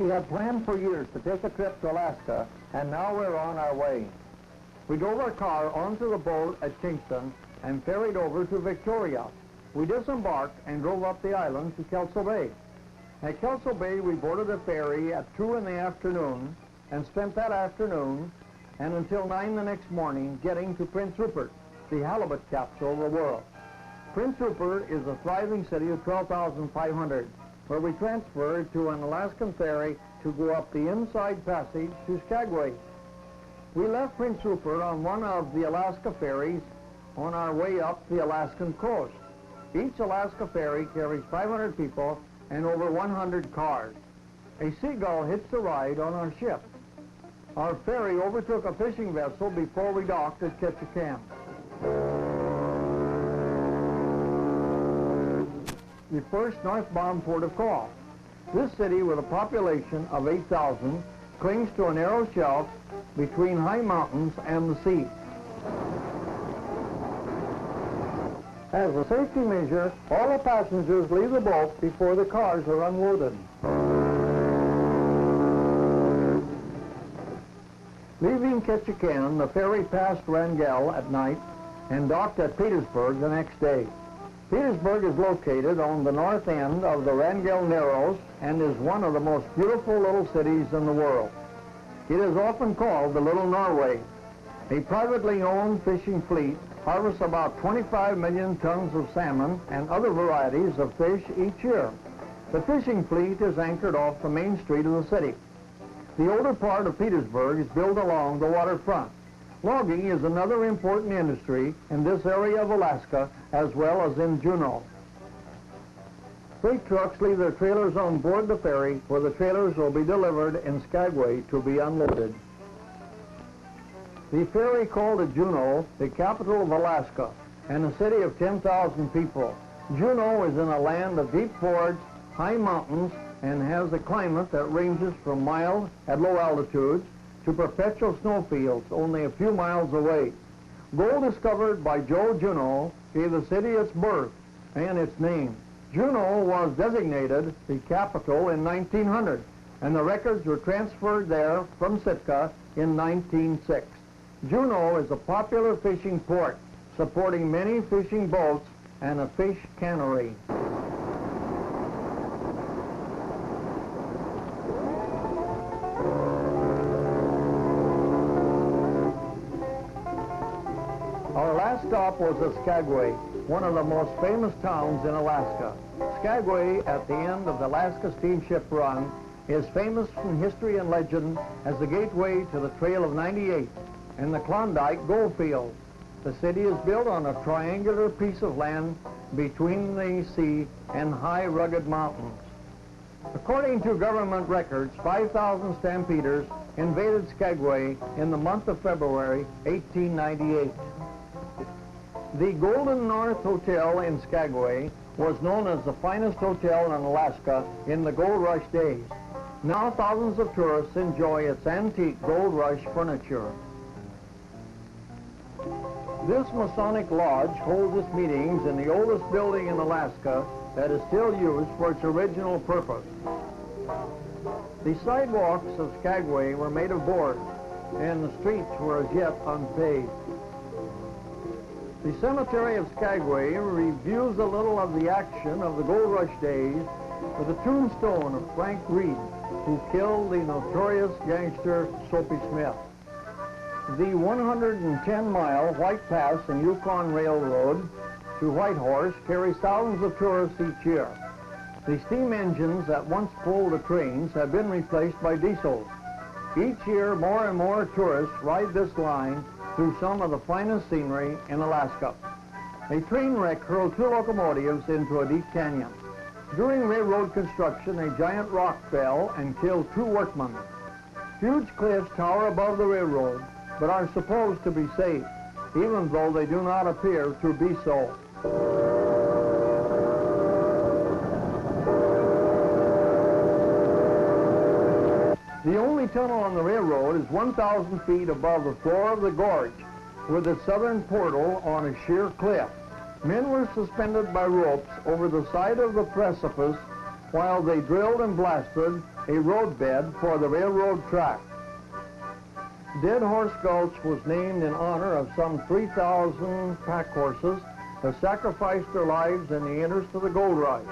had planned for years to take a trip to Alaska, and now we're on our way. We drove our car onto the boat at Kingston and ferried over to Victoria. We disembarked and drove up the island to Kelso Bay. At Kelso Bay, we boarded a ferry at 2 in the afternoon and spent that afternoon and until 9 the next morning getting to Prince Rupert, the halibut capital of the world. Prince Rupert is a thriving city of 12,500, where we transferred to an Alaskan ferry to go up the Inside Passage to Skagway. We left Prince Rupert on one of the Alaska ferries on our way up the Alaskan coast. Each Alaska ferry carries 500 people and over 100 cars. A seagull hitched a ride on our ship. Our ferry overtook a fishing vessel before we docked at Ketchikan. The first northbound port of call. This city, with a population of 8,000, clings to a narrow shelf between high mountains and the sea. As a safety measure, all the passengers leave the boat before the cars are unloaded. Leaving Ketchikan, the ferry passed Wrangell at night and docked at Petersburg the next day. Petersburg is located on the north end of the Wrangell Narrows and is one of the most beautiful little cities in the world. It is often called the Little Norway. A privately owned fishing fleet harvests about 25 million tons of salmon and other varieties of fish each year. The fishing fleet is anchored off the main street of the city. The older part of Petersburg is built along the waterfront. Logging is another important industry in this area of Alaska, as well as in Juneau. Freight trucks leave their trailers on board the ferry, where the trailers will be delivered in Skagway to be unloaded. The ferry called at Juneau, the capital of Alaska, and a city of 10,000 people. Juneau is in a land of deep forests, high mountains, and has a climate that ranges from mild at low altitudes to perpetual snowfields only a few miles away. Gold discovered by Joe Juneau gave the city its birth and its name. Juneau was designated the capital in 1900, and the records were transferred there from Sitka in 1906. Juneau is a popular fishing port, supporting many fishing boats and a fish cannery. Our last stop was at Skagway, one of the most famous towns in Alaska. Skagway, at the end of the Alaska Steamship Run, is famous from history and legend as the gateway to the Trail of 98 and the Klondike Gold Field. The city is built on a triangular piece of land between the sea and high rugged mountains. According to government records, 5,000 stampeders invaded Skagway in the month of February 1898. The Golden North Hotel in Skagway was known as the finest hotel in Alaska in the Gold Rush days. Now thousands of tourists enjoy its antique Gold Rush furniture. This Masonic Lodge holds its meetings in the oldest building in Alaska that is still used for its original purpose. The sidewalks of Skagway were made of board, and the streets were as yet unpaved. The cemetery of Skagway reviews a little of the action of the Gold Rush days with a tombstone of Frank Reed, who killed the notorious gangster Soapy Smith. The 110-mile White Pass and Yukon Railroad to Whitehorse carries thousands of tourists each year. The steam engines that once pulled the trains have been replaced by diesels. Each year, more and more tourists ride this line through some of the finest scenery in Alaska. A train wreck hurled 2 locomotives into a deep canyon. During railroad construction, a giant rock fell and killed 2 workmen. Huge cliffs tower above the railroad, but are supposed to be safe, even though they do not appear to be so. The only tunnel on the railroad is 1,000 feet above the floor of the gorge, with its southern portal on a sheer cliff. Men were suspended by ropes over the side of the precipice while they drilled and blasted a roadbed for the railroad track. Dead Horse Gulch was named in honor of some 3,000 pack horses that sacrificed their lives in the interest of the gold rush.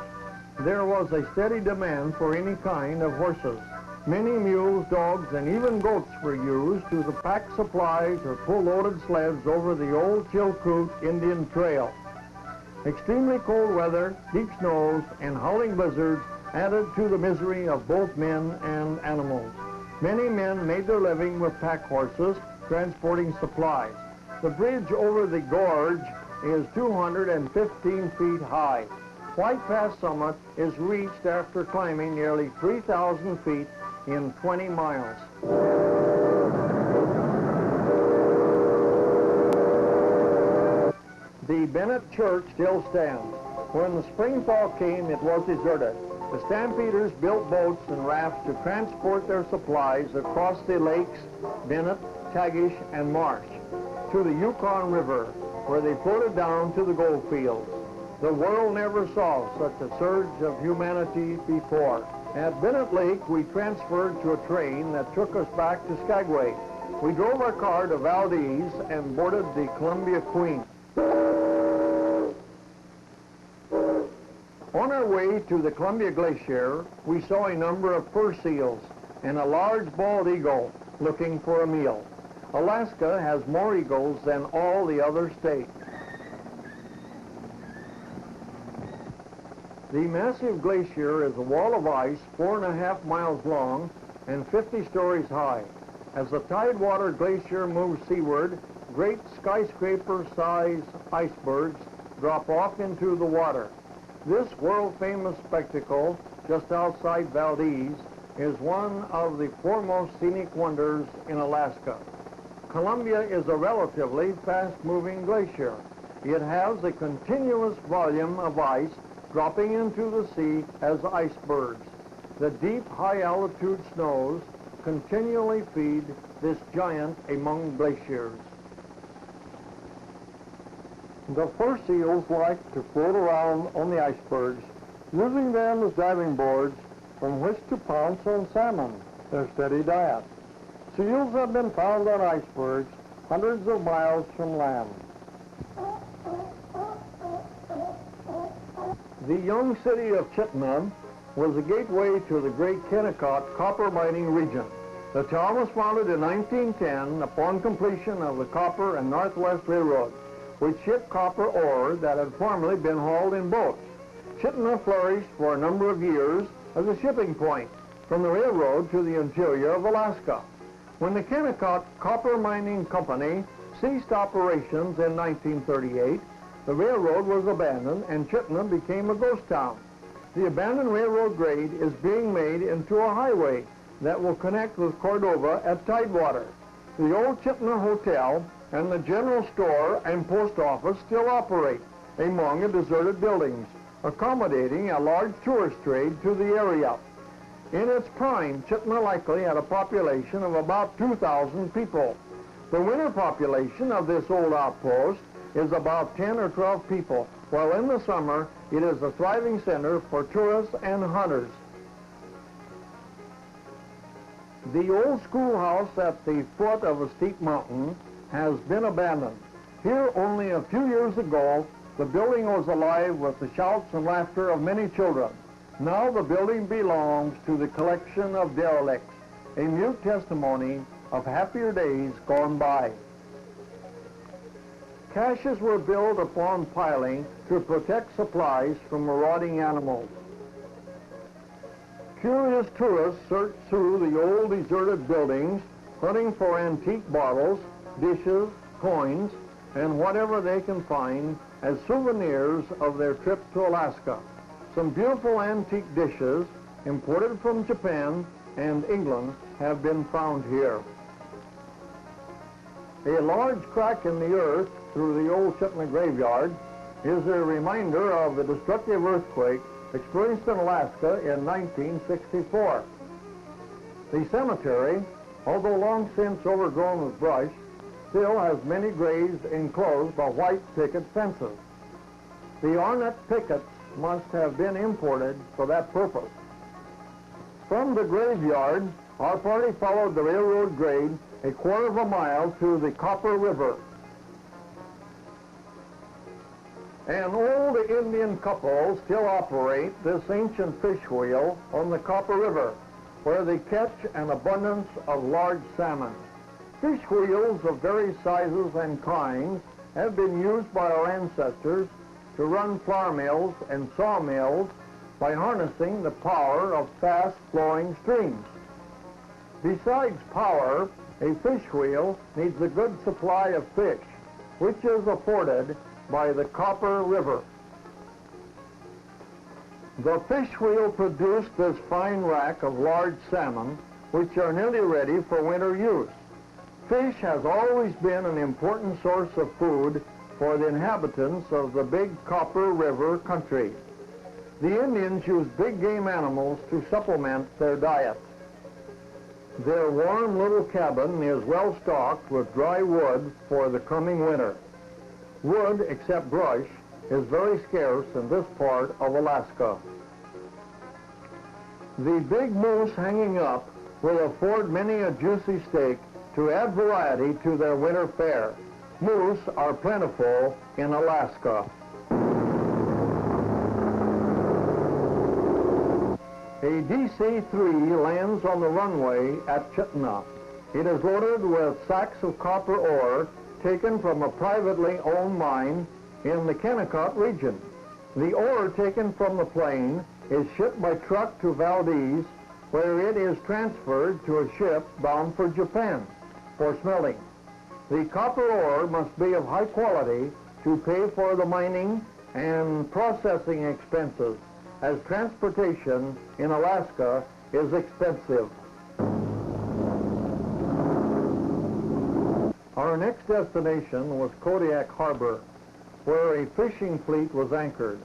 There was a steady demand for any kind of horses. Many mules, dogs, and even goats were used to pack supplies or pull loaded sleds over the old Chilkoot Indian Trail. Extremely cold weather, deep snows, and howling blizzards added to the misery of both men and animals. Many men made their living with pack horses transporting supplies. The bridge over the gorge is 215 feet high. White Pass summit is reached after climbing nearly 3,000 feet in 20 miles. The Bennett Church still stands. When the spring thaw came, it was deserted. The stampeders built boats and rafts to transport their supplies across the lakes, Bennett, Tagish, and Marsh, to the Yukon River, where they floated down to the gold fields. The world never saw such a surge of humanity before. At Bennett Lake, we transferred to a train that took us back to Skagway. We drove our car to Valdez and boarded the Columbia Queen. On our way to the Columbia Glacier, we saw a number of fur seals and a large bald eagle looking for a meal. Alaska has more eagles than all the other states. The massive glacier is a wall of ice 4.5 miles long and 50 stories high. As the Tidewater Glacier moves seaward, great skyscraper-sized icebergs drop off into the water. This world-famous spectacle, just outside Valdez, is one of the foremost scenic wonders in Alaska. Columbia is a relatively fast-moving glacier. It has a continuous volume of ice dropping into the sea as icebergs. The deep, high-altitude snows continually feed this giant among glaciers. The fur seals like to float around on the icebergs, using them as diving boards from which to pounce on salmon, their steady diet. Seals have been found on icebergs hundreds of miles from land. The young city of Chittenden was a gateway to the great Kennecott copper mining region. The town was founded in 1910 upon completion of the Copper and Northwest Railroad, which shipped copper ore that had formerly been hauled in boats. Chittenden flourished for a number of years as a shipping point from the railroad to the interior of Alaska. When the Kennecott Copper Mining Company ceased operations in 1938, the railroad was abandoned and Chittenden became a ghost town. The abandoned railroad grade is being made into a highway that will connect with Cordova at Tidewater. The old Chittenden Hotel and the general store and post office still operate among the deserted buildings, accommodating a large tourist trade to the area. In its prime, Chittenden likely had a population of about 2,000 people. The winter population of this old outpost is about 10 or 12 people, while in the summer it is a thriving center for tourists and hunters. The old schoolhouse at the foot of a steep mountain has been abandoned. Here only a few years ago, the building was alive with the shouts and laughter of many children. Now the building belongs to the collection of derelicts, a mute testimony of happier days gone by. Caches were built upon piling to protect supplies from marauding animals. Curious tourists search through the old deserted buildings, hunting for antique bottles, dishes, coins, and whatever they can find as souvenirs of their trip to Alaska. Some beautiful antique dishes imported from Japan and England have been found here. A large crack in the earth through the old Chittenden graveyard is a reminder of the destructive earthquake experienced in Alaska in 1964. The cemetery, although long since overgrown with brush, still has many graves enclosed by white picket fences. The ornate pickets must have been imported for that purpose. From the graveyard, our party followed the railroad grade a quarter of a mile to the Copper River. An old Indian couple still operate this ancient fish wheel on the Copper River, where they catch an abundance of large salmon. Fish wheels of various sizes and kinds have been used by our ancestors to run flour mills and sawmills by harnessing the power of fast-flowing streams. Besides power, a fish wheel needs a good supply of fish, which is afforded by the Copper River. The fish wheel produced this fine rack of large salmon, which are nearly ready for winter use. Fish has always been an important source of food for the inhabitants of the big Copper River country. The Indians use big game animals to supplement their diet. Their warm little cabin is well stocked with dry wood for the coming winter. Wood, except brush, is very scarce in this part of Alaska. The big moose hanging up will afford many a juicy steak to add variety to their winter fare. Moose are plentiful in Alaska. A DC-3 lands on the runway at Chitina. It is loaded with sacks of copper ore taken from a privately owned mine in the Kennecott region. The ore taken from the plane is shipped by truck to Valdez, where it is transferred to a ship bound for Japan for smelting. The copper ore must be of high quality to pay for the mining and processing expenses, as transportation in Alaska is expensive. Our next destination was Kodiak Harbor, where a fishing fleet was anchored.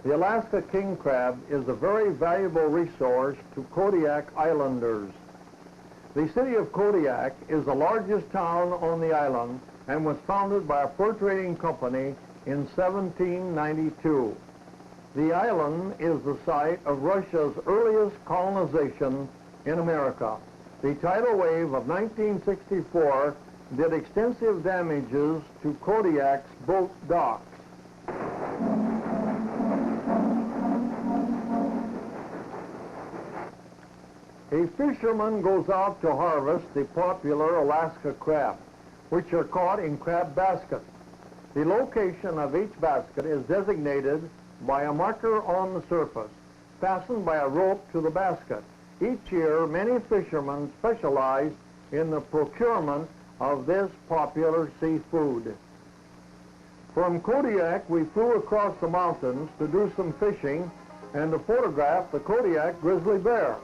The Alaska king crab is a very valuable resource to Kodiak Islanders. The city of Kodiak is the largest town on the island and was founded by a fur trading company in 1792. The island is the site of Russia's earliest colonization in America. The tidal wave of 1964 did extensive damages to Kodiak's boat docks. A fisherman goes out to harvest the popular Alaska crab, which are caught in crab baskets. The location of each basket is designated by a marker on the surface, fastened by a rope to the basket. Each year, many fishermen specialize in the procurement of this popular seafood. From Kodiak, we flew across the mountains to do some fishing and to photograph the Kodiak grizzly bear.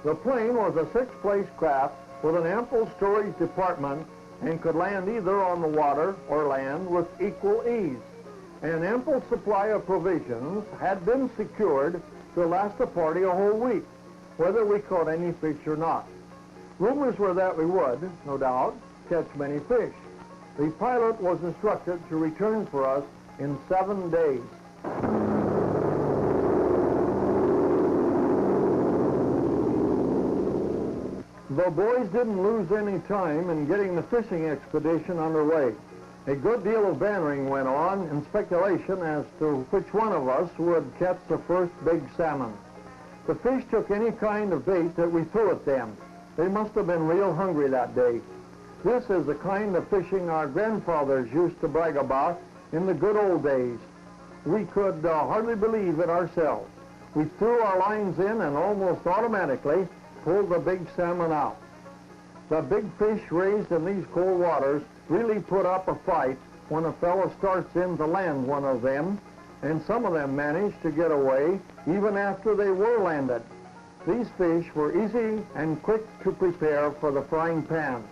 The plane was a six-place craft with an ample storage department and could land either on the water or land with equal ease. An ample supply of provisions had been secured to last the party a whole week, whether we caught any fish or not. Rumors were that we would, no doubt, catch many fish. The pilot was instructed to return for us in 7 days. The boys didn't lose any time in getting the fishing expedition underway. A good deal of bantering went on and speculation as to which one of us would catch the first big salmon. The fish took any kind of bait that we threw at them. They must have been real hungry that day. This is the kind of fishing our grandfathers used to brag about in the good old days. We could hardly believe it ourselves. We threw our lines in and almost automatically pulled the big salmon out. The big fish raised in these cold waters really put up a fight when a fellow starts in to land one of them, and some of them managed to get away even after they were landed. These fish were easy and quick to prepare for the frying pan.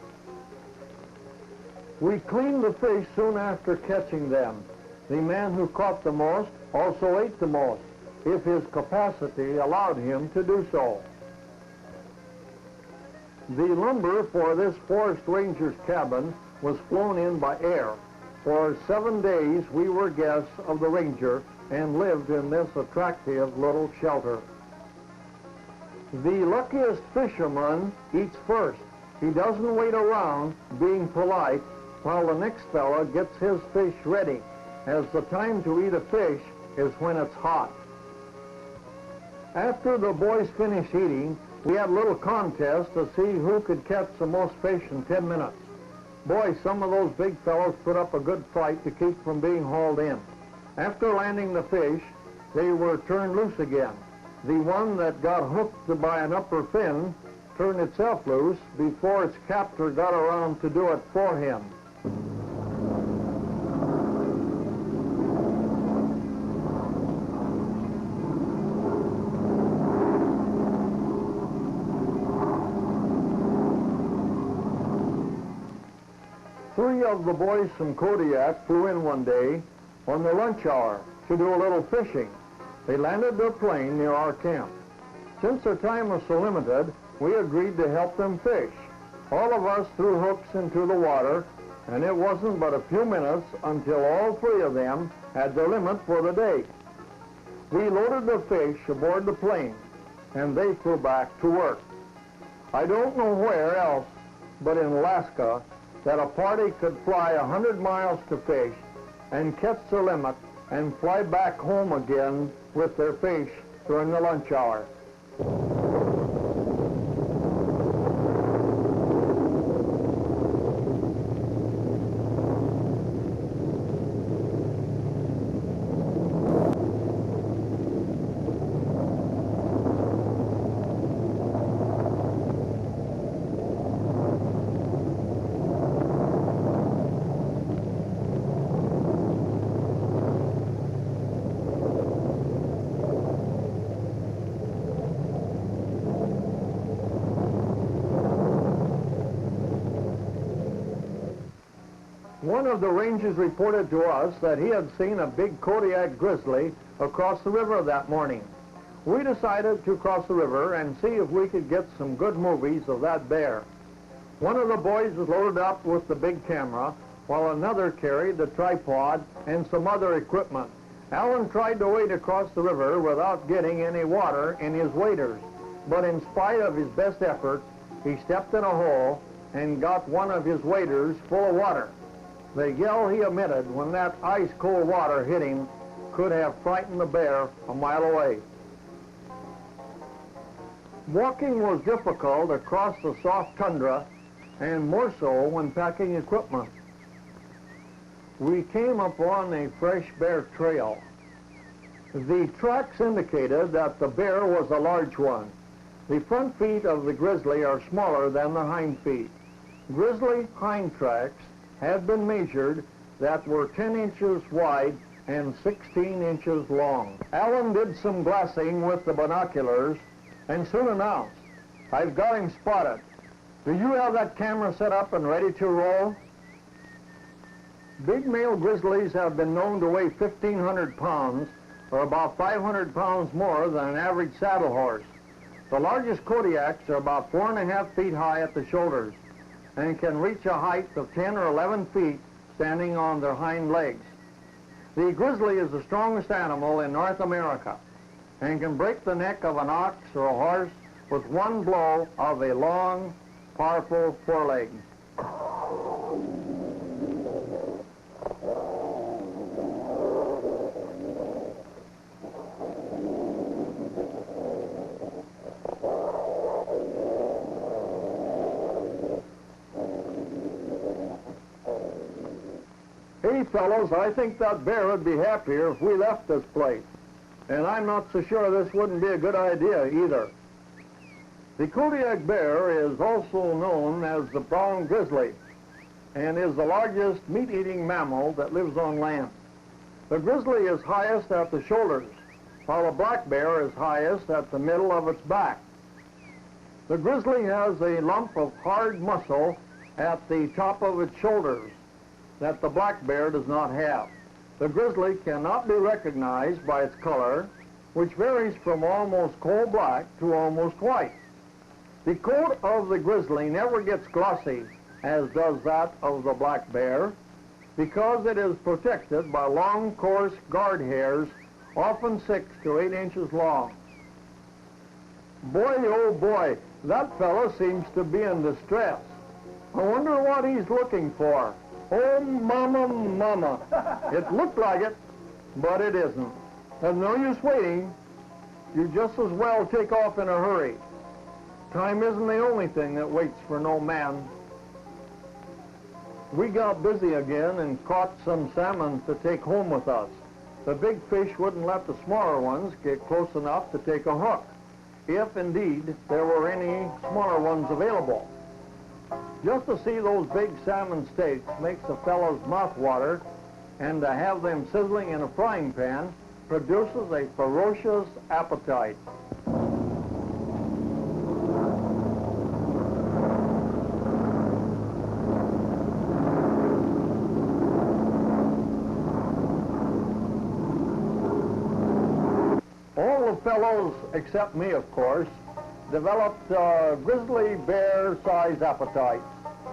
We cleaned the fish soon after catching them. The man who caught the most also ate the most, if his capacity allowed him to do so. The lumber for this forest ranger's cabin was flown in by air. For 7 days we were guests of the ranger, and lived in this attractive little shelter. The luckiest fisherman eats first. He doesn't wait around being polite while the next fella gets his fish ready, as the time to eat a fish is when it's hot. After the boys finished eating, we had a little contest to see who could catch the most fish in 10 minutes. Boy, some of those big fellows put up a good fight to keep from being hauled in. After landing the fish, they were turned loose again. The one that got hooked by an upper fin turned itself loose before its captor got around to do it for him. Three of the boys from Kodiak flew in one day on their lunch hour to do a little fishing. They landed their plane near our camp. Since their time was so limited, we agreed to help them fish. All of us threw hooks into the water, and it wasn't but a few minutes until all three of them had their limit for the day. We loaded the fish aboard the plane, and they flew back to work. I don't know where else but in Alaska that a party could fly 100 miles to fish and catch their limit and fly back home again with their fish during the lunch hour. One of the rangers reported to us that he had seen a big Kodiak grizzly across the river that morning. We decided to cross the river and see if we could get some good movies of that bear. One of the boys was loaded up with the big camera, while another carried the tripod and some other equipment. Alan tried to wade across the river without getting any water in his waders, but in spite of his best efforts, he stepped in a hole and got one of his waders full of water. The yell he emitted when that ice-cold water hit him could have frightened the bear a mile away. Walking was difficult across the soft tundra, and more so when packing equipment. We came upon a fresh bear trail. The tracks indicated that the bear was a large one. The front feet of the grizzly are smaller than the hind feet. Grizzly hind tracks had been measured that were 10 inches wide and 16 inches long. Alan did some glassing with the binoculars and soon announced, "I've got him spotted. Do you have that camera set up and ready to roll?" Big male grizzlies have been known to weigh 1,500 pounds, or about 500 pounds more than an average saddle horse. The largest Kodiaks are about 4.5 feet high at the shoulders and can reach a height of 10 or 11 feet standing on their hind legs. The grizzly is the strongest animal in North America and can break the neck of an ox or a horse with one blow of a long, powerful foreleg. Hey, fellows, I think that bear would be happier if we left this place. And I'm not so sure this wouldn't be a good idea either. The Kodiak bear is also known as the brown grizzly and is the largest meat-eating mammal that lives on land. The grizzly is highest at the shoulders, while the black bear is highest at the middle of its back. The grizzly has a lump of hard muscle at the top of its shoulders that the black bear does not have. The grizzly cannot be recognized by its color, which varies from almost coal black to almost white. The coat of the grizzly never gets glossy, as does that of the black bear, because it is protected by long, coarse guard hairs often 6 to 8 inches long. Boy, oh boy, that fellow seems to be in distress. I wonder what he's looking for. Oh, mama, mama. It looked like it, but it isn't. There's no use waiting. You just as well take off in a hurry. Time isn't the only thing that waits for no man. We got busy again and caught some salmon to take home with us. The big fish wouldn't let the smaller ones get close enough to take a hook, if indeed there were any smaller ones available. Just to see those big salmon steaks makes a fellow's mouth water, and to have them sizzling in a frying pan produces a ferocious appetite. All the fellows, except me of course, developed grizzly bear-sized appetites,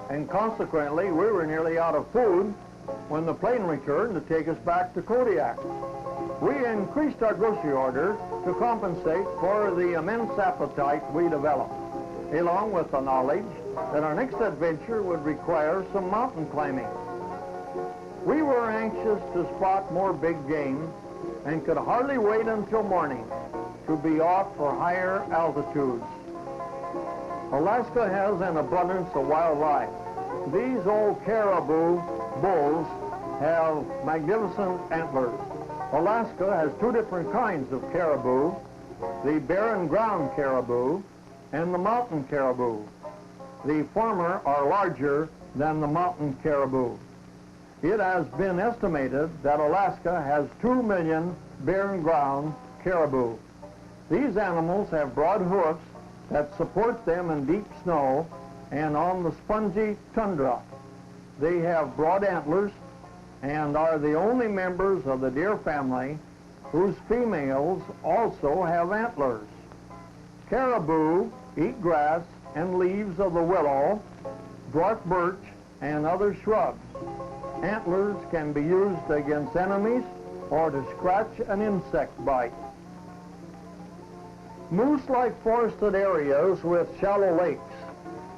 and consequently we were nearly out of food when the plane returned to take us back to Kodiak. We increased our grocery order to compensate for the immense appetite we developed, along with the knowledge that our next adventure would require some mountain climbing. We were anxious to spot more big game and could hardly wait until morning to be off for higher altitudes. Alaska has an abundance of wildlife. These old caribou bulls have magnificent antlers. Alaska has two different kinds of caribou, the barren ground caribou and the mountain caribou. The former are larger than the mountain caribou. It has been estimated that Alaska has 2 million barren ground caribou. These animals have broad hoofs that support them in deep snow and on the spongy tundra. They have broad antlers and are the only members of the deer family whose females also have antlers. Caribou eat grass and leaves of the willow, dwarf birch, and other shrubs. Antlers can be used against enemies or to scratch an insect bite. Moose like forested areas with shallow lakes.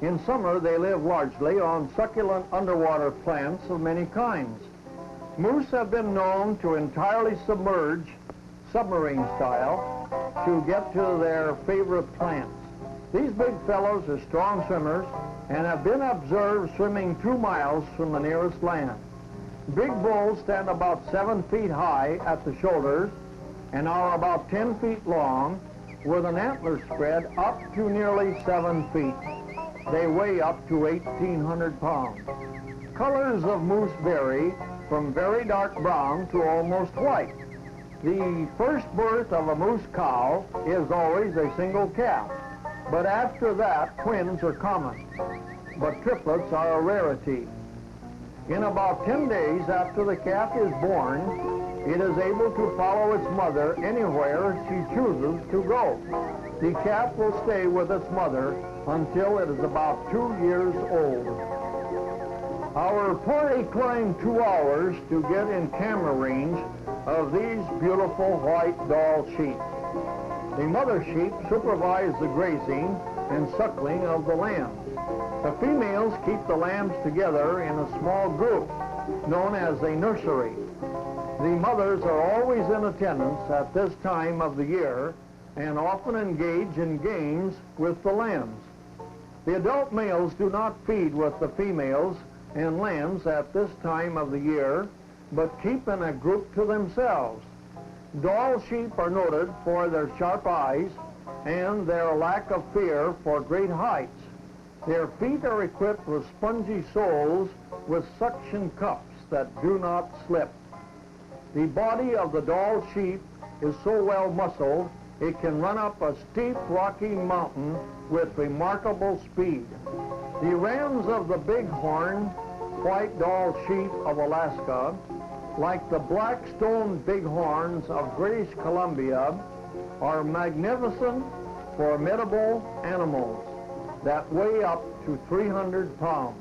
In summer, they live largely on succulent underwater plants of many kinds. Moose have been known to entirely submerge, submarine style, to get to their favorite plants. These big fellows are strong swimmers and have been observed swimming 2 miles from the nearest land. Big bulls stand about 7 feet high at the shoulders and are about 10 feet long, with an antler spread up to nearly 7 feet. They weigh up to 1,800 pounds. Colors of moose vary from very dark brown to almost white. The first birth of a moose cow is always a single calf, but after that, twins are common. But triplets are a rarity. In about 10 days after the calf is born, it is able to follow its mother anywhere she chooses to go. The calf will stay with its mother until it is about 2 years old. Our party climbed 2 hours to get in camera range of these beautiful white doll sheep. The mother sheep supervise the grazing and suckling of the lambs. The females keep the lambs together in a small group known as a nursery. The mothers are always in attendance at this time of the year and often engage in games with the lambs. The adult males do not feed with the females and lambs at this time of the year, but keep in a group to themselves. Doll sheep are noted for their sharp eyes and their lack of fear for great heights. Their feet are equipped with spongy soles with suction cups that do not slip. The body of the doll sheep is so well muscled it can run up a steep rocky mountain with remarkable speed. The rams of the bighorn white doll sheep of Alaska, like the black-stone bighorns of British Columbia, are magnificent, formidable animals that weigh up to 300 pounds.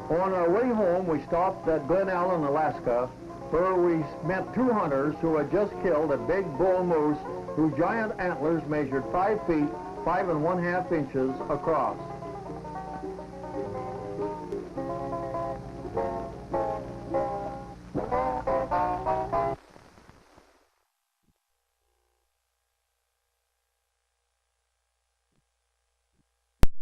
On our way home, we stopped at Glen Allen, Alaska, where we met two hunters who had just killed a big bull moose whose giant antlers measured 5 feet, 5 1/2 inches across.